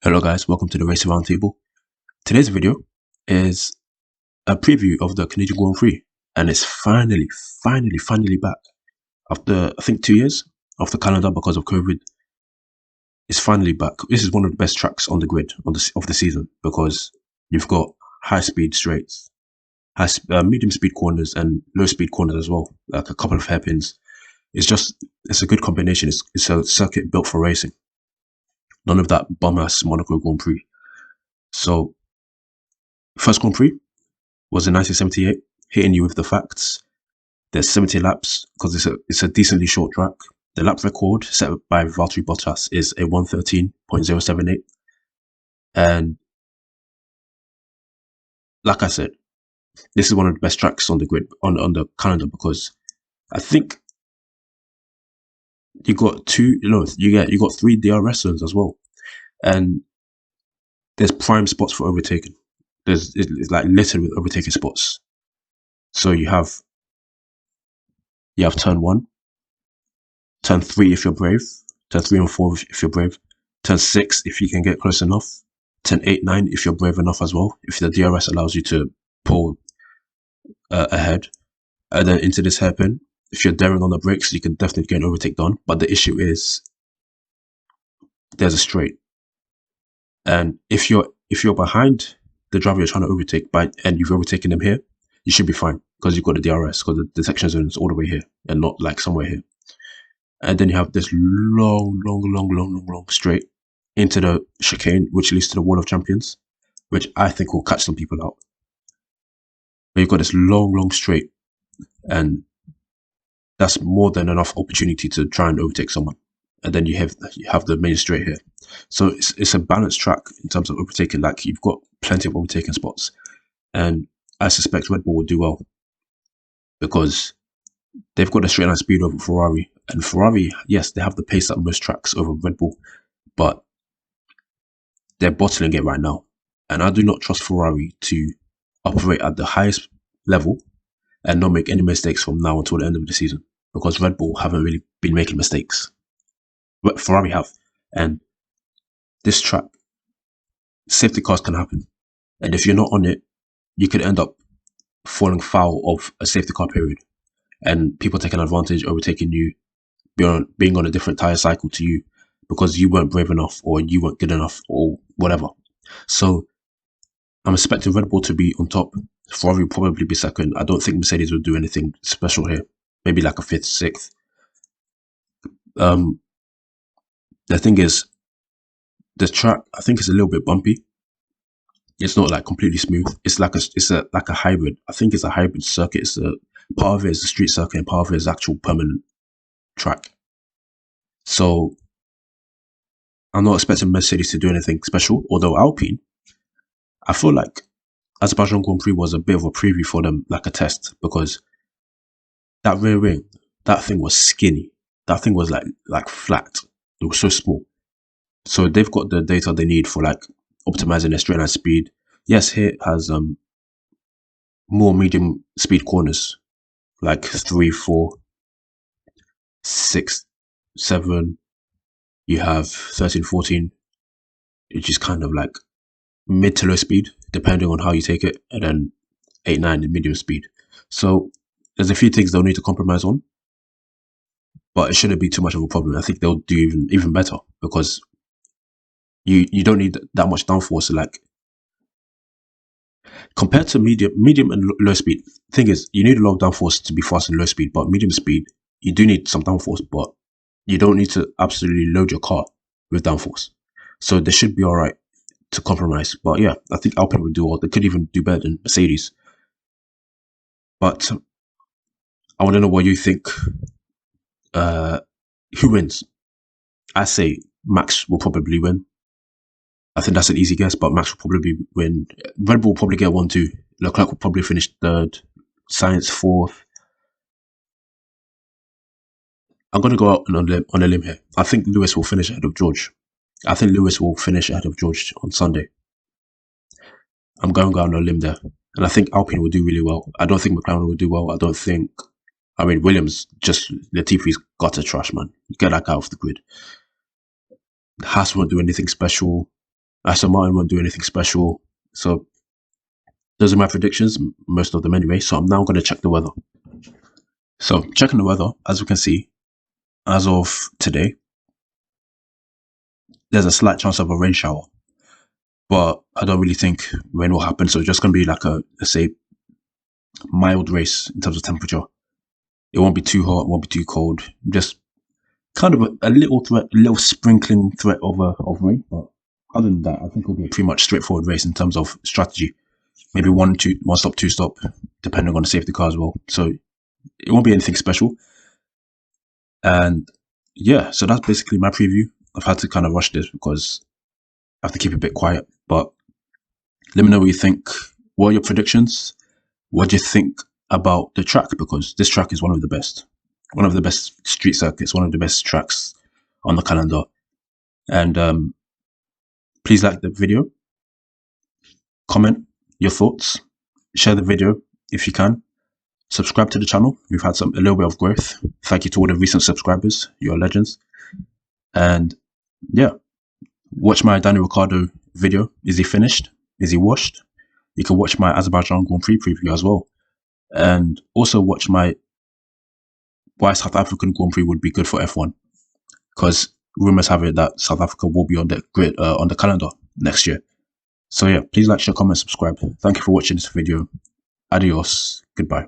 Hello guys, welcome to the Racing Roundtable. Today's video is a preview of the Canadian Grand Prix, and it's finally back. After, I think, 2 years after Canada because of COVID, it's finally back. This is one of the best tracks on the grid of the season because you've got high-speed straights, medium-speed corners, and low-speed corners as well, like a couple of hairpins. It's a good combination. It's a circuit built for racing. None of that bum-ass Monaco Grand Prix. So, first Grand Prix was in 1978, hitting you with the facts. There's 70 laps because it's a decently short track. The lap record set by Valtteri Bottas is a 1:13.078. And like I said, this is one of the best tracks on the grid, on the calendar, because I think you got you got 3 DRS zones as well, and there's prime spots for overtaking. It's like littered with overtaking spots. So you have turn 1, turn 3 if you're brave, turn 3 and 4 if you're brave, turn 6 if you can get close enough, turn 8, 9 if you're brave enough as well, if the DRS allows you to pull ahead, and then into this hairpin. If you're daring on the brakes, you can definitely get an overtake done. But the issue is there's a straight, and if you're behind the driver you're trying to overtake and you've overtaken them here, you should be fine because you've got the DRS, because the detection zone is all the way here and not like somewhere here. And then you have this long straight into the chicane, which leads to the Wall of Champions, which I think will catch some people out. But you've got this long straight, and that's more than enough opportunity to try and overtake someone. And then you have the main straight here. So it's a balanced track in terms of overtaking. Like, you've got plenty of overtaking spots, and I suspect Red Bull will do well because they've got a straight line speed over Ferrari. And Ferrari, yes, they have the pace at most tracks over Red Bull, but they're bottling it right now. And I do not trust Ferrari to operate at the highest level and not make any mistakes from now until the end of the season, because Red Bull haven't really been making mistakes. But Ferrari have. And this track, safety cars can happen. And if you're not on it, you could end up falling foul of a safety car period, and people taking advantage, overtaking you, being on a different tyre cycle to you because you weren't brave enough or you weren't good enough or whatever. So I'm expecting Red Bull to be on top. Ferrari will probably be second. I don't think Mercedes will do anything special here. Maybe like a 5th, 6th. The thing is, the track, I think, is a little bit bumpy. It's not like completely smooth. It's like a hybrid. I think it's a hybrid circuit. Part of it is a street circuit and part of it is actual permanent track. So I'm not expecting Mercedes to do anything special. Although Alpine, I feel like Azerbaijan Grand Prix was a bit of a preview for them, like a test, because that rear wing, that thing was skinny. That thing was like flat. It was so small. So they've got the data they need for like optimizing their straight line speed. Yes, here it has more medium speed corners, like 3, 4, 6, 7. You have 13, 14, which is kind of like mid to low speed, depending on how you take it, and then 8, 9 in medium speed. So there's a few things they'll need to compromise on, but it shouldn't be too much of a problem. I think they'll do even better because you don't need that much downforce. Like, compared to medium and low speed, thing is, you need a lot of downforce to be fast and low speed, but medium speed, you do need some downforce, but you don't need to absolutely load your car with downforce. So they should be all right to compromise. But yeah, I think Alpine would do well. They could even do better than Mercedes. But I want to know what you think. Who wins? I say Max will probably win. I think that's an easy guess, but Max will probably win. Red Bull will probably get 1, 2. Leclerc will probably finish 3rd. Sainz 4th. I'm going to go out on a limb here. I think Lewis will finish ahead of George. I think Lewis will finish ahead of George on Sunday. I'm going to go out on a limb there. And I think Alpine will do really well. I don't think McLaren will do well. Williams, just Latifi's gutter trash, man. Get that guy off the grid. Haas won't do anything special. Aston Martin won't do anything special. So those are my predictions, most of them anyway. So I'm now going to check the weather. So checking the weather, as we can see, as of today, there's a slight chance of a rain shower, but I don't really think rain will happen. So it's just going to be like a, let's say, mild race in terms of temperature. It won't be too hot, it won't be too cold. Just kind of a little threat, a little sprinkling threat of rain. But other than that, I think it'll be a pretty much straightforward race in terms of strategy. Maybe one stop, two stop, depending on the safety car as well. So it won't be anything special. And yeah, so that's basically my preview. I've had to kind of rush this because I have to keep it a bit quiet. But let me know what you think. What are your predictions? What do you think about the track? Because this track is one of the best street circuits, one of the best tracks on the calendar. And please like the video, comment your thoughts, share the video if you can, subscribe to the channel. We've had a little bit of growth. Thank you to all the recent subscribers. You're legends. And yeah, watch my Daniel Ricciardo video. Is he finished? Is he washed? You can watch my Azerbaijan Grand Prix preview as well. And also watch my why South African Grand Prix would be good for F1. Because rumors have it that South Africa will be on the grid, on the calendar next year. So yeah, please like, share, comment, subscribe. Thank you for watching this video. Adios. Goodbye.